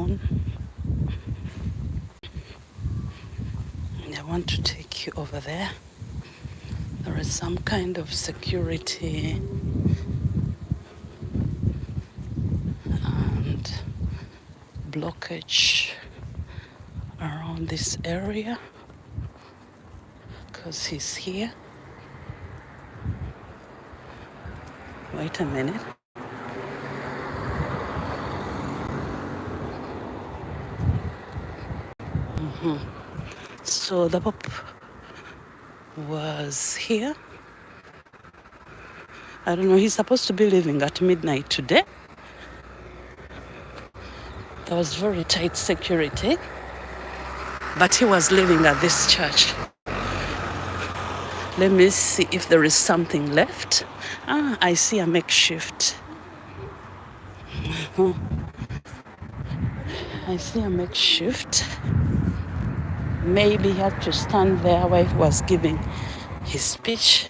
down. I want to take you over there. There is some kind of security and blockage around this area because he's here. Wait a minute. So the Pope was here. I don't know, he's supposed to be leaving at midnight today. There was very tight security, but he was living at this church. Let me see if there is something left. I see a makeshift. I see a makeshift. Maybe he had to stand there while he was giving his speech,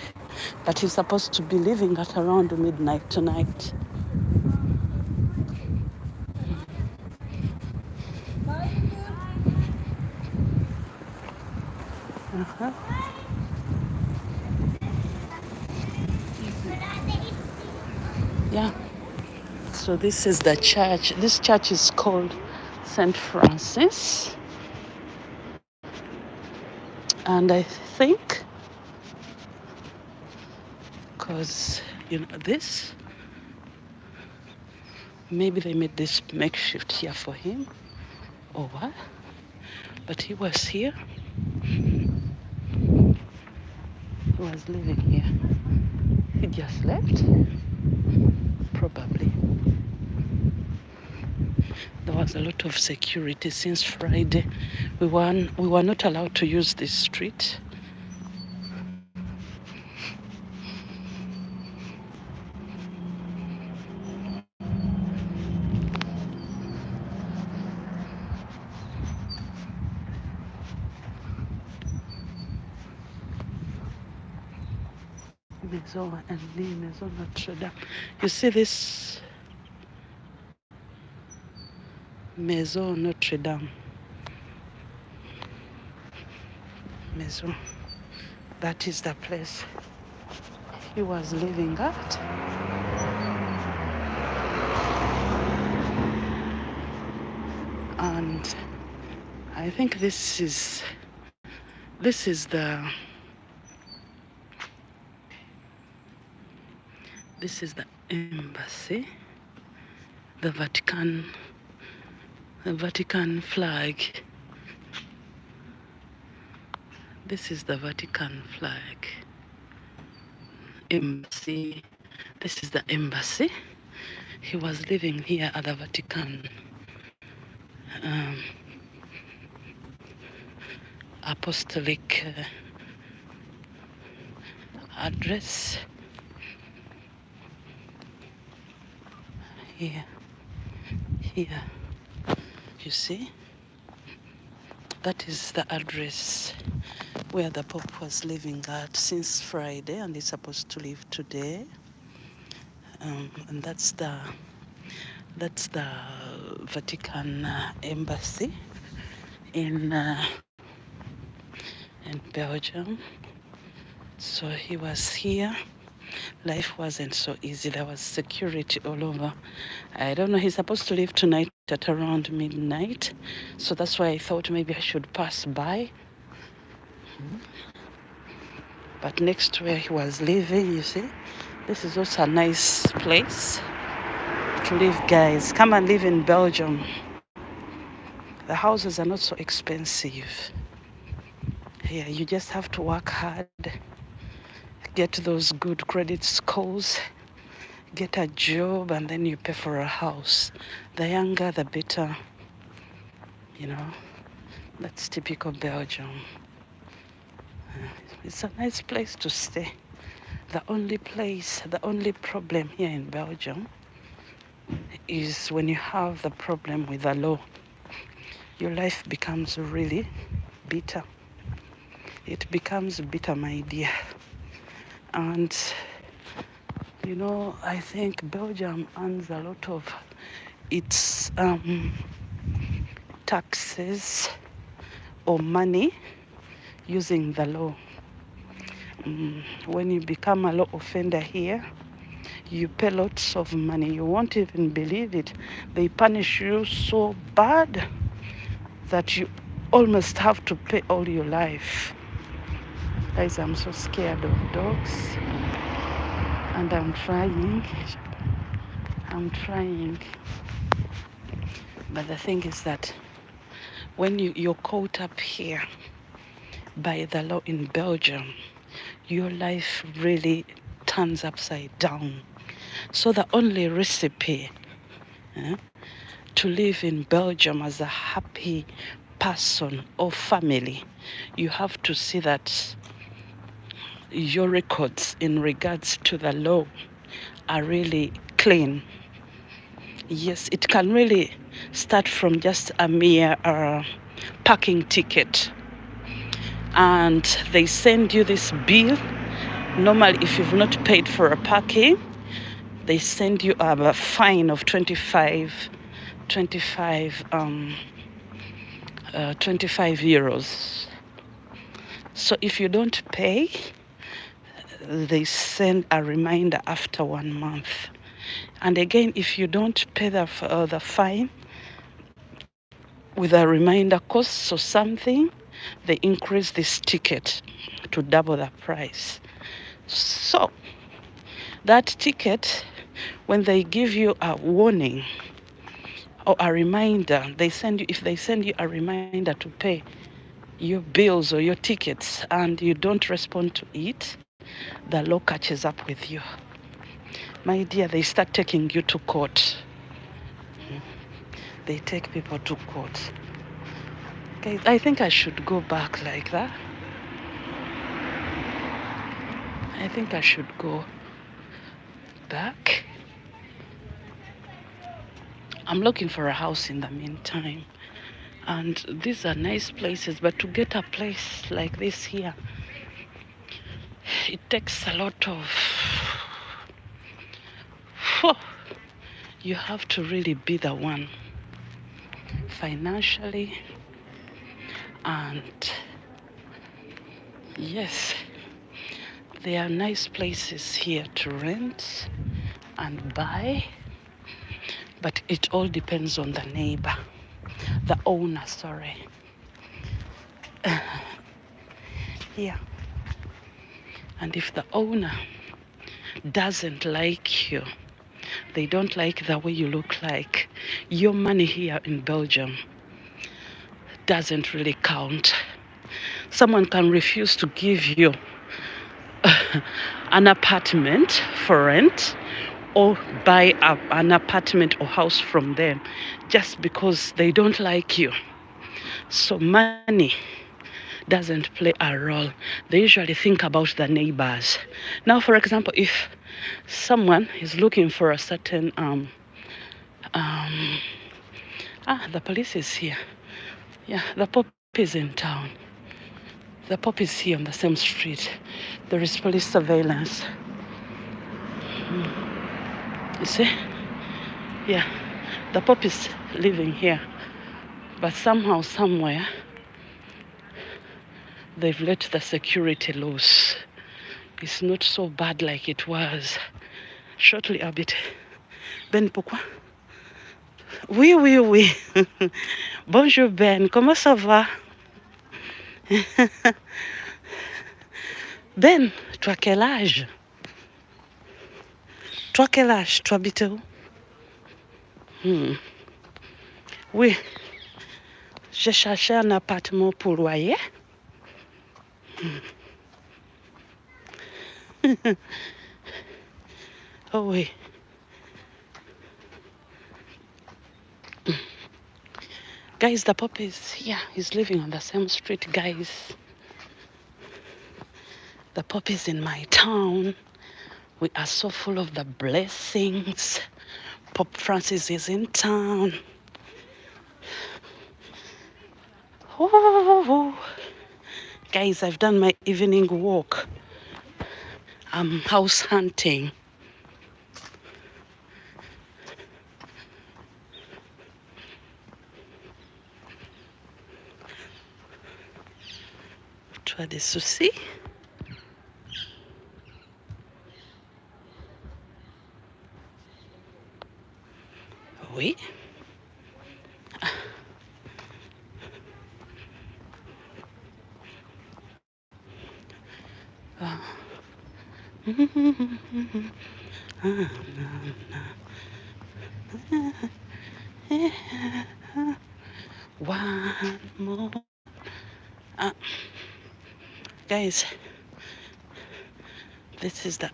but he's supposed to be leaving at around midnight tonight. Yeah. So this is the church. This church is called St. Francis. And I think, because, this, maybe they made this makeshift here for him, or what? But he was here. He was living here. He just left, probably. There was a lot of security since Friday. We were not allowed to use this street. Maison and Maison Notre Dame. You see this Maison Notre Dame. Maison. That is the place he was living at. And I think this is the embassy, the Vatican flag. This is the Vatican flag. Embassy. This is the embassy. He was living here at the Vatican apostolic address. Here, you see, that is the address where the Pope was living at since Friday, and he's supposed to leave today. And that's the Vatican embassy in Belgium. So he was here. Life wasn't so easy. There was security all over. I don't know, he's supposed to leave tonight at around midnight. So that's why I thought maybe I should pass by. But next to where he was living, you see, this is also a nice place to live, guys. Come and live in Belgium. The houses are not so expensive. Here, you just have to work hard. Get those good credit scores, get a job, and then you pay for a house. The younger, the better. That's typical Belgium. It's a nice place to stay. The only problem here in Belgium is when you have the problem with the law, your life becomes really bitter. It becomes bitter, my dear. And, I think Belgium earns a lot of its taxes or money using the law. When you become a law offender here, you pay lots of money. You won't even believe it. They punish you so bad that you almost have to pay all your life. Guys, I'm so scared of dogs, and I'm trying. But the thing is that when you're caught up here by the law in Belgium, your life really turns upside down. So the only recipe to live in Belgium as a happy person or family, you have to see that your records in regards to the law are really clean. Yes, it can really start from just a mere parking ticket. And they send you this bill. Normally, if you've not paid for a parking, they send you a fine of 25 euros. So if you don't pay, they send a reminder after 1 month. And again, if you don't pay the fine with a reminder costs or something, they increase this ticket to double the price. So that ticket, when they give you a warning or a reminder, if they send you a reminder to pay your bills or your tickets and you don't respond to it, the law catches up with you. My dear, they start taking you to court. They take people to court. Okay, I think I should go back like that. I think I should go back. I'm looking for a house in the meantime. And these are nice places, but to get a place like this here, it takes a lot of... You have to really be the one financially, and yes, there are nice places here to rent and buy, but it all depends on the neighbor, the owner, sorry. Yeah. And if the owner doesn't like you, they don't like the way you look like, your money here in Belgium doesn't really count. Someone can refuse to give you an apartment for rent or buy an apartment or house from them just because they don't like you. So money doesn't play a role. They usually think about the neighbors. Now, for example, if someone is looking for a certain the police is here. Yeah, the Pope is in town. The Pope is here on the same street. There is police surveillance. You see? Yeah, the Pope is living here. But somehow, somewhere, they've let the security loose. It's not so bad like it was. Shortly a bit. Ben, pourquoi? Oui, oui, oui. Bonjour Ben, comment ça va? Ben, toi quel âge? Toi quel âge? Tu habites où? Oui, j'ai cherché un appartement pour loyer. Oh oui. Guys, the Pope is here. He's living on the same street, guys. The Pope is in my town. We are so full of the blessings. Pope Francis is in town. Oh. Guys, I've done my evening walk. I'm house hunting. Toi des soucis? Oui. Ah. One more. Guys, this is the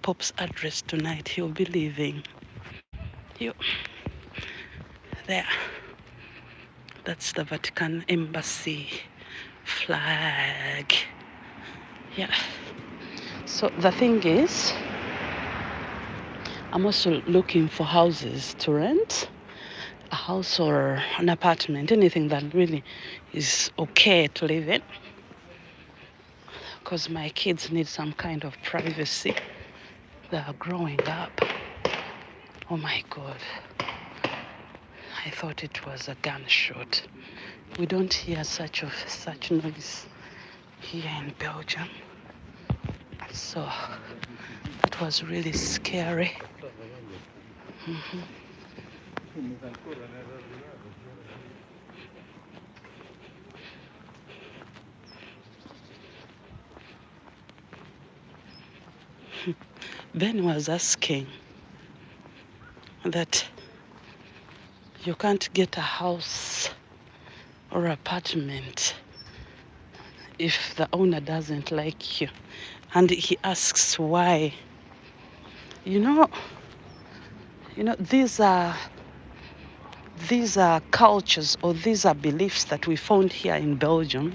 Pope's address tonight. He'll be leaving. There. That's the Vatican Embassy flag. Yeah. So the thing is, I'm also looking for houses to rent. A house or an apartment, anything that really is okay to live in. Because my kids need some kind of privacy. They are growing up. Oh my God. I thought it was a gunshot. We don't hear such noise here in Belgium. So it was really scary. Mm-hmm. Ben was asking that you can't get a house or apartment if the owner doesn't like you. And he asks why. You know, these are cultures, or these are beliefs that we found here in Belgium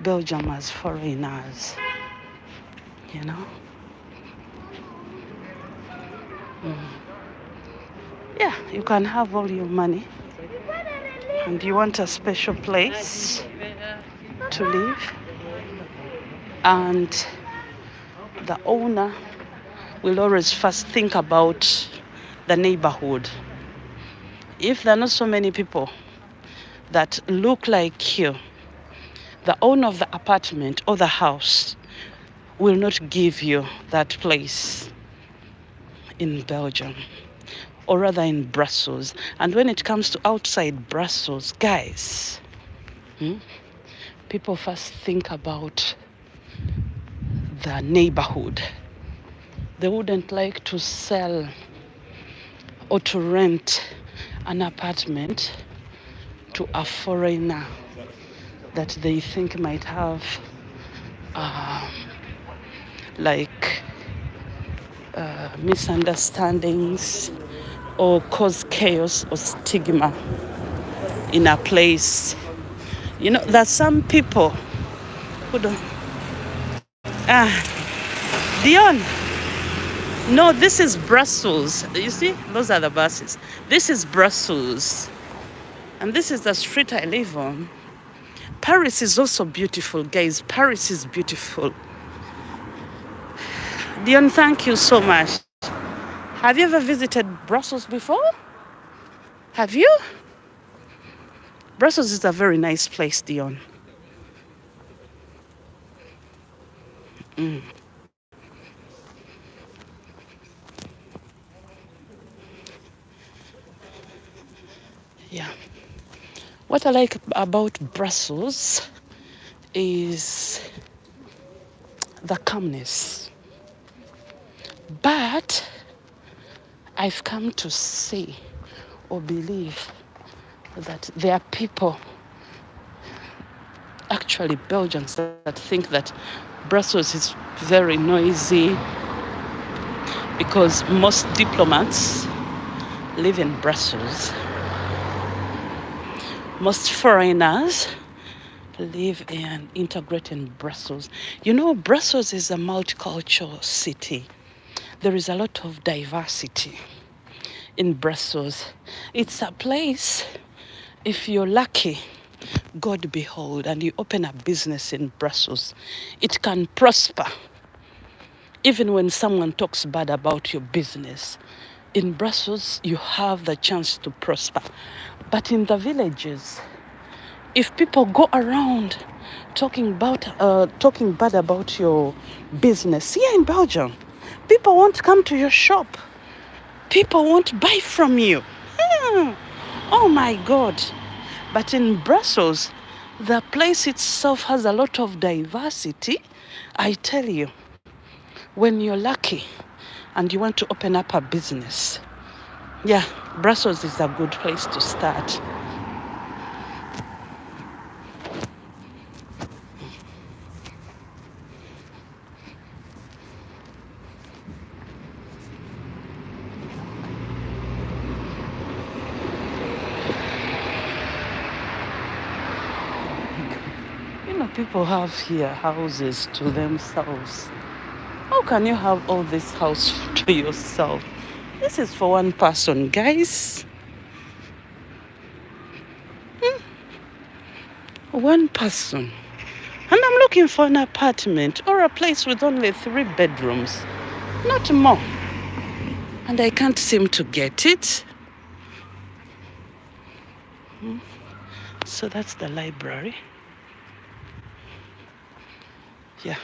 as foreigners. You know? Yeah, you can have all your money and you want a special place to live, and the owner will always first think about the neighborhood. If there are not so many people that look like you, the owner of the apartment or the house will not give you that place in Belgium, or rather in Brussels. And when it comes to outside Brussels, guys, people first think about the neighborhood. They wouldn't like to sell or to rent an apartment to a foreigner that they think might have misunderstandings or cause chaos or stigma in a place. There's some people who don't. Dion, no, this is Brussels. You see, those are the buses. This is Brussels. And this is the street I live on. Paris is also beautiful, guys. Paris is beautiful. Dion, thank you so much. Have you ever visited Brussels before? Have you? Brussels is a very nice place, Dion. Yeah. What I like about Brussels is the calmness. But I've come to see or believe that there are people, actually Belgians, that think that Brussels is very noisy because most diplomats live in Brussels. Most foreigners live and integrate in Brussels. Brussels is a multicultural city. There is a lot of diversity in Brussels. It's a place, if you're lucky, God behold, and you open a business in Brussels, it can prosper. Even when someone talks bad about your business, in Brussels, you have the chance to prosper. But in the villages, If people go around talking bad about your business here in Belgium, people won't come to your shop. People won't buy from you. Hmm. Oh my God. But in Brussels, the place itself has a lot of diversity. I tell you, when you're lucky and you want to open up a business, yeah, Brussels is a good place to start. You know, people have here houses to themselves. How can you have all this house to yourself? This is for one person, guys. One person. And I'm looking for an apartment or a place with only 3 bedrooms, not more. And I can't seem to get it. So that's the library. Yeah.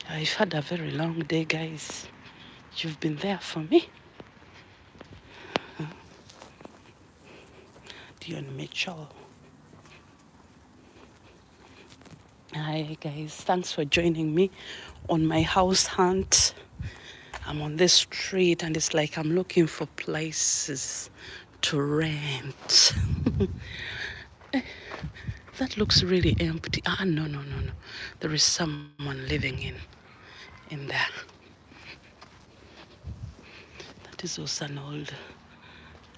I've had a very long day, guys. You've been there for me. Dion Mitchell. Hi, guys. Thanks for joining me on my house hunt. I'm on this street and it's like I'm looking for places to rent. That looks really empty. No. There is someone living in there. That is also an old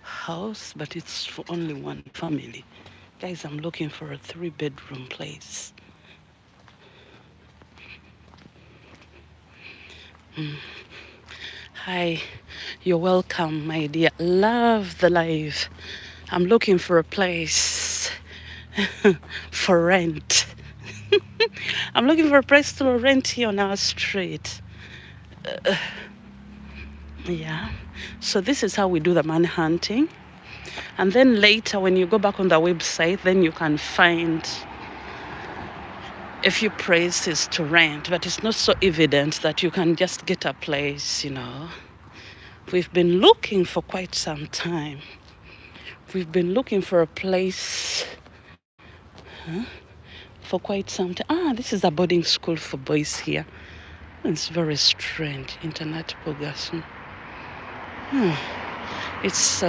house, but it's for only one family. Guys, I'm looking for a 3-bedroom place. Hi, you're welcome, my dear. Love the live. I'm looking for a place for rent. I'm looking for a place to rent here on our street. Yeah. So this is how we do the man hunting. And then later, when you go back on the website, then you can find a few places to rent. But it's not so evident that you can just get a place, you know. We've been looking for quite some time. We've been looking for a place for quite some time. This is a boarding school for boys here. It's very strange. Internet Bogason. It's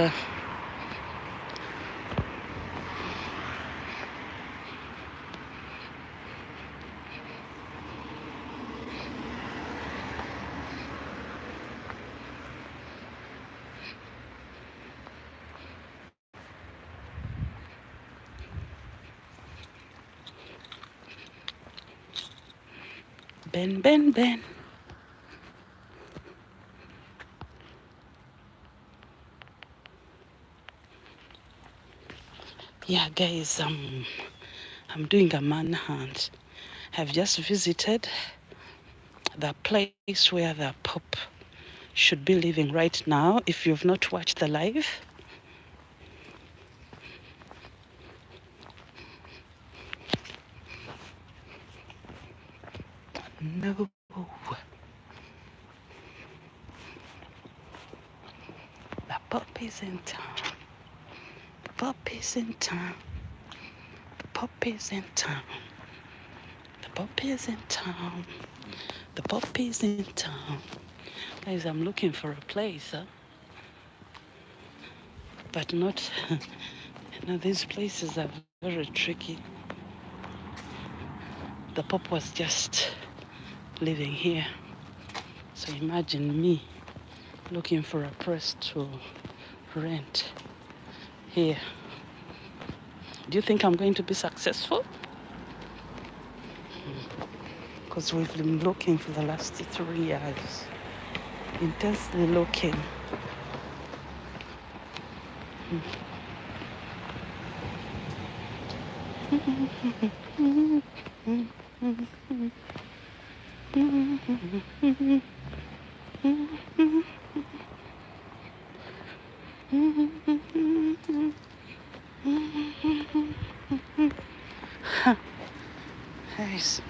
Ben. Yeah, guys, I'm doing a manhunt. I've just visited the place where the Pope should be living right now. If you've not watched the live, no. The Pope is in town. The Pope is in town. The Pope is in town. The Pope is in town. The Pope is in town. Guys, I'm looking for a place, but not. These places are very tricky. The Pope was just living here. So imagine me looking for a place to rent here. Do you think I'm going to be successful? Because we've been looking for the last 3 years. Intensely looking. Nice.